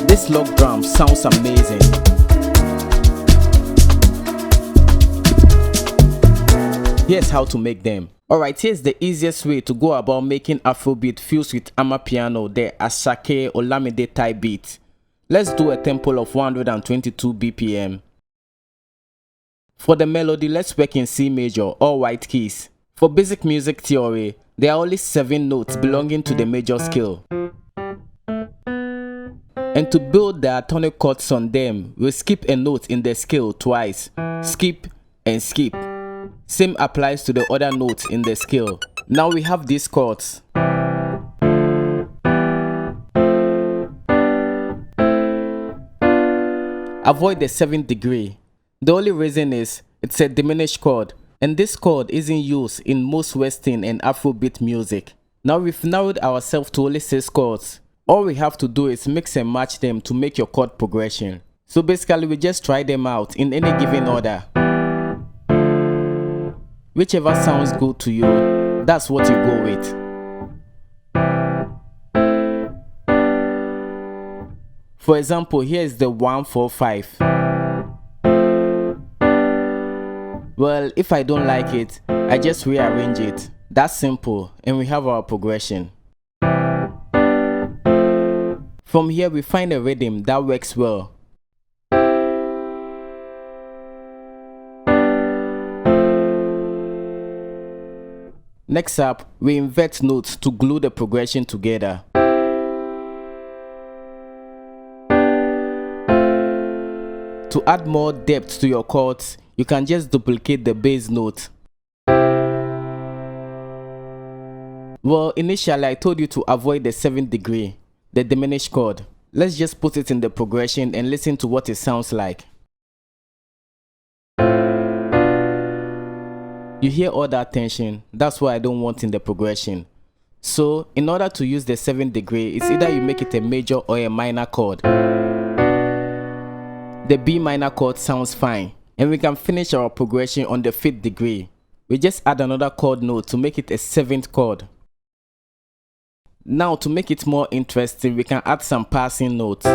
This log drum sounds amazing. Here's how to make them. Alright, here's the easiest way to go about making Afrobeat fused with Amapiano, the Asake Olamide type beat. Let's do a tempo of 122 BPM. For the melody, let's work in C major, all white keys. For basic music theory, there are only 7 notes belonging to the major scale. And to build the tonic chords on them, we'll skip a note in the scale twice. Skip and skip. Same applies to the other notes in the scale. Now we have these chords. Avoid the 7th degree. The only reason is it's a diminished chord, and this chord isn't used in most Western and Afrobeat music. Now we've narrowed ourselves to only 6 chords. All we have to do is mix and match them to make your chord progression. So basically we just try them out in any given order. Whichever sounds good to you, that's what you go with. For example, here is the 1-4-5. Well, if I don't like it, I just rearrange it. That's simple, and we have our progression. From here, we find a rhythm that works well. Next up, we invert notes to glue the progression together. To add more depth to your chords, you can just duplicate the bass note. Well, initially I told you to avoid the 7th degree, the diminished chord. Let's just put it in the progression and listen to what it sounds like. You hear all that tension, that's what I don't want in the progression. So, in order to use the 7th degree, it's either you make it a major or a minor chord. The B minor chord sounds fine, and we can finish our progression on the 5th degree. We just add another chord note to make it a 7th chord. Now to make it more interesting, we can add some passing notes.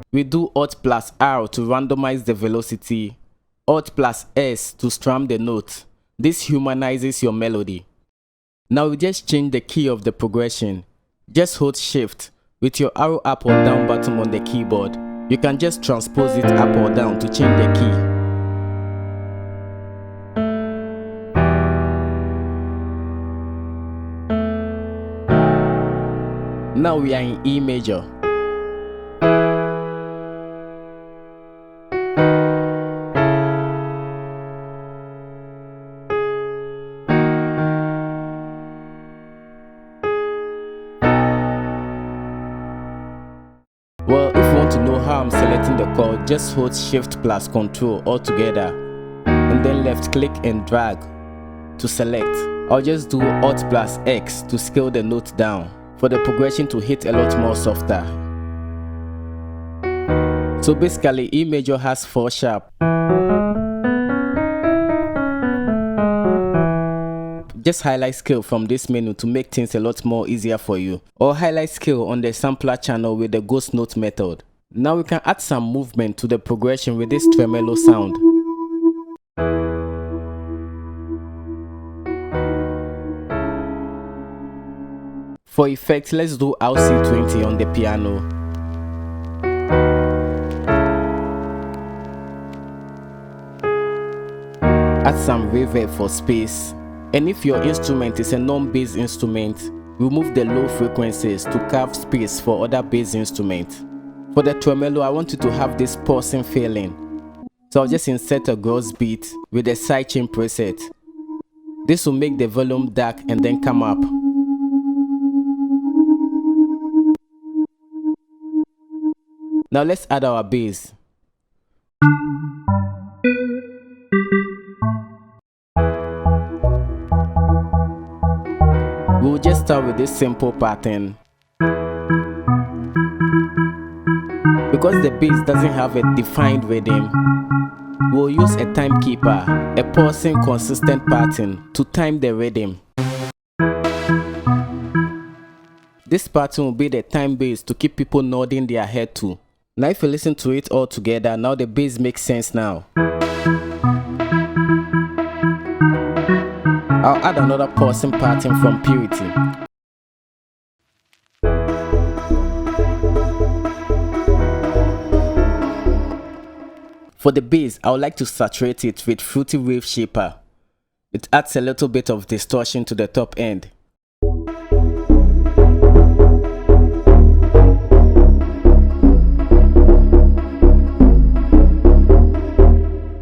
We do Alt plus R to randomize the velocity, Alt plus S to strum the note. This humanizes your melody. Now we just change the key of the progression. Just hold Shift with your arrow up or down button on the keyboard. You can just transpose it up or down to change the key. Now we are in E major. Well, if you want to know how I'm selecting the chord, just hold Shift plus Control all together and then left click and drag to select. I'll just do Alt plus X to scale the note down for the progression to hit a lot more softer. So basically E major has 4 sharp. Just highlight scale from this menu to make things a lot more easier for you, or highlight scale on the sampler channel with the ghost note method. Now we can add some movement to the progression with this tremolo sound. For effect, let's do RC20 on the piano. Add some reverb for space. And if your instrument is a non-bass instrument, remove the low frequencies to carve space for other bass instruments. For the tremolo, I want you to have this pausing feeling. So I'll just insert a gross beat with the sidechain preset. This will make the volume dark and then come up. Now let's add our bass. We'll just start with this simple pattern. We Because the bass doesn't have a defined rhythm, we'll use a timekeeper, a pulsing consistent pattern to time the rhythm. This pattern will be the time bass to keep people nodding their head to. Now if you listen to it all together, now the bass makes sense now. I'll add another pulsing pattern from Purity. For the bass, I would like to saturate it with Fruity Wave Shaper. It adds a little bit of distortion to the top end.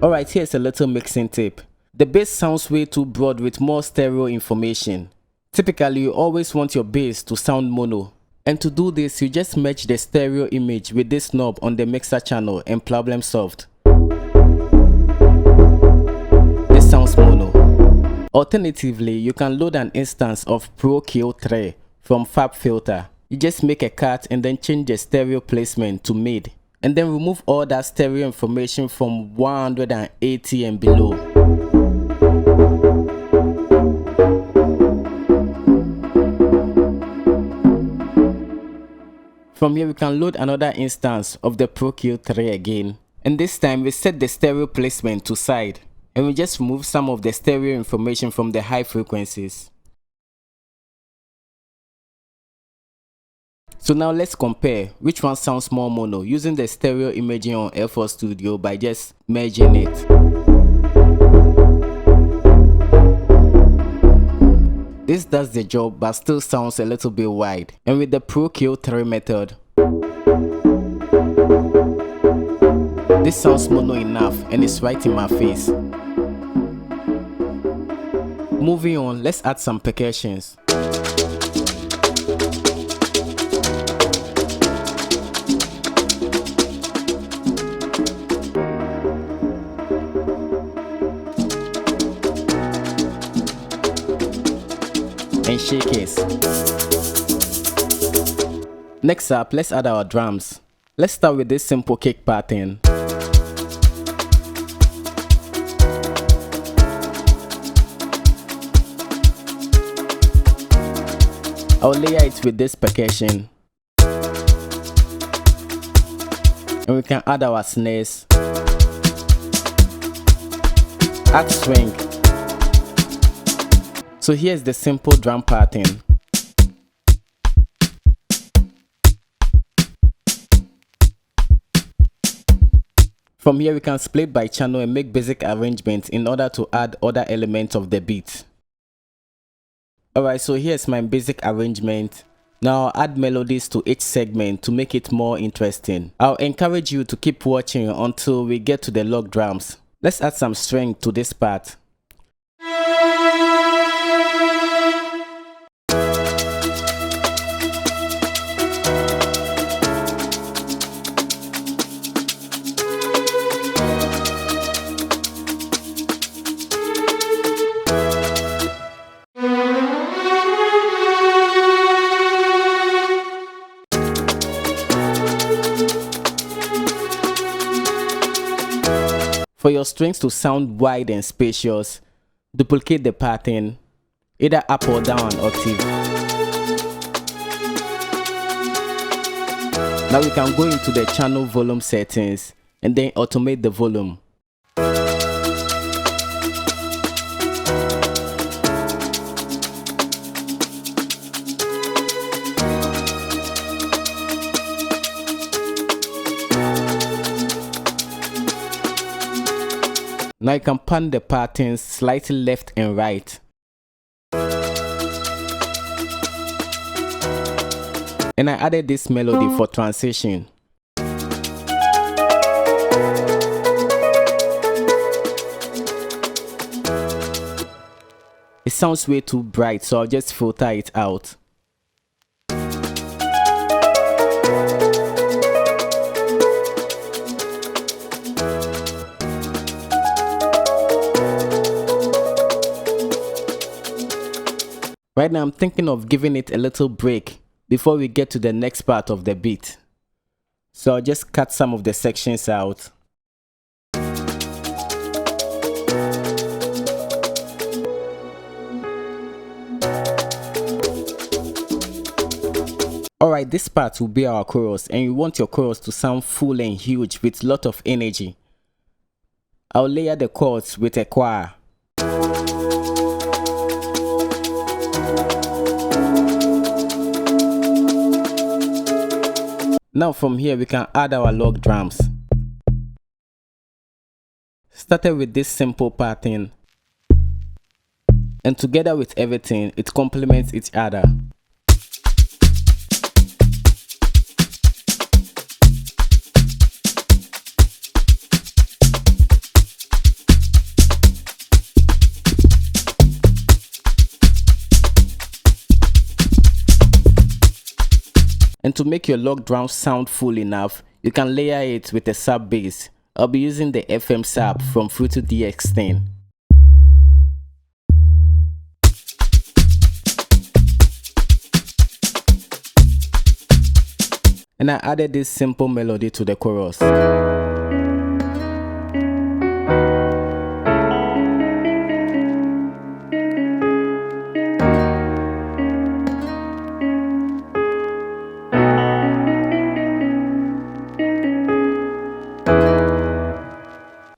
Alright, here's a little mixing tip. The bass sounds way too broad with more stereo information. Typically, you always want your bass to sound mono. And to do this, you just merge the stereo image with this knob on the mixer channel and problem solved. This sounds mono. Alternatively, you can load an instance of Pro Kill3 from FabFilter. You just make a cut and then change the stereo placement to mid. And then remove all that stereo information from 180 and below. From here we can load another instance of the Pro Kill3 again. And this time we set the stereo placement to side. And we just remove some of the stereo information from the high frequencies. So now let's compare which one sounds more mono using the stereo imaging on FL Studio by just merging it. This does the job but still sounds a little bit wide. And with the Pro Kill3 method, this sounds mono enough and it's right in my face. Moving on, let's add some percussions. And shakers. Next up, let's add our drums. Let's start with this simple kick pattern. I'll layer it with this percussion. And we can add our snares. Add swing. So here's the simple drum pattern. From here we can split by channel and make basic arrangements in order to add other elements of the beat. Alright, so here's my basic arrangement. Now I'll add melodies to each segment to make it more interesting. I'll encourage you to keep watching until we get to the log drums. Let's add some strength to this part. For your strings to sound wide and spacious, duplicate the pattern, either up or down an octave. Now we can go into the channel volume settings and then automate the volume. Now you can pan the patterns slightly left and right. And I added this melody for transition. It sounds way too bright, so I'll just filter it out. Right now I'm thinking of giving it a little break before we get to the next part of the beat. So I'll just cut some of the sections out. Alright, this part will be our chorus, and you want your chorus to sound full and huge with lot of energy. I'll layer the chords with a choir. Now from here we can add our log drums. Started with this simple pattern, and together with everything, it complements each other. And to make your log drum sound full enough, you can layer it with a sub bass. I'll be using the FM sub from Fruity DX10. And I added this simple melody to the chorus.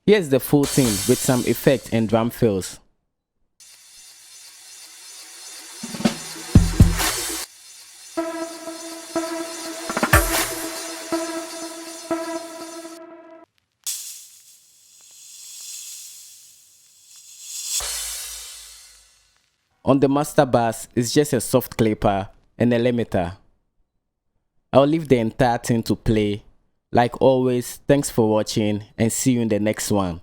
Here's the full thing with some effect and drum fills. On the master bass, it's just a soft clipper and a limiter. I'll leave the entire thing to play. Like always, thanks for watching and see you in the next one.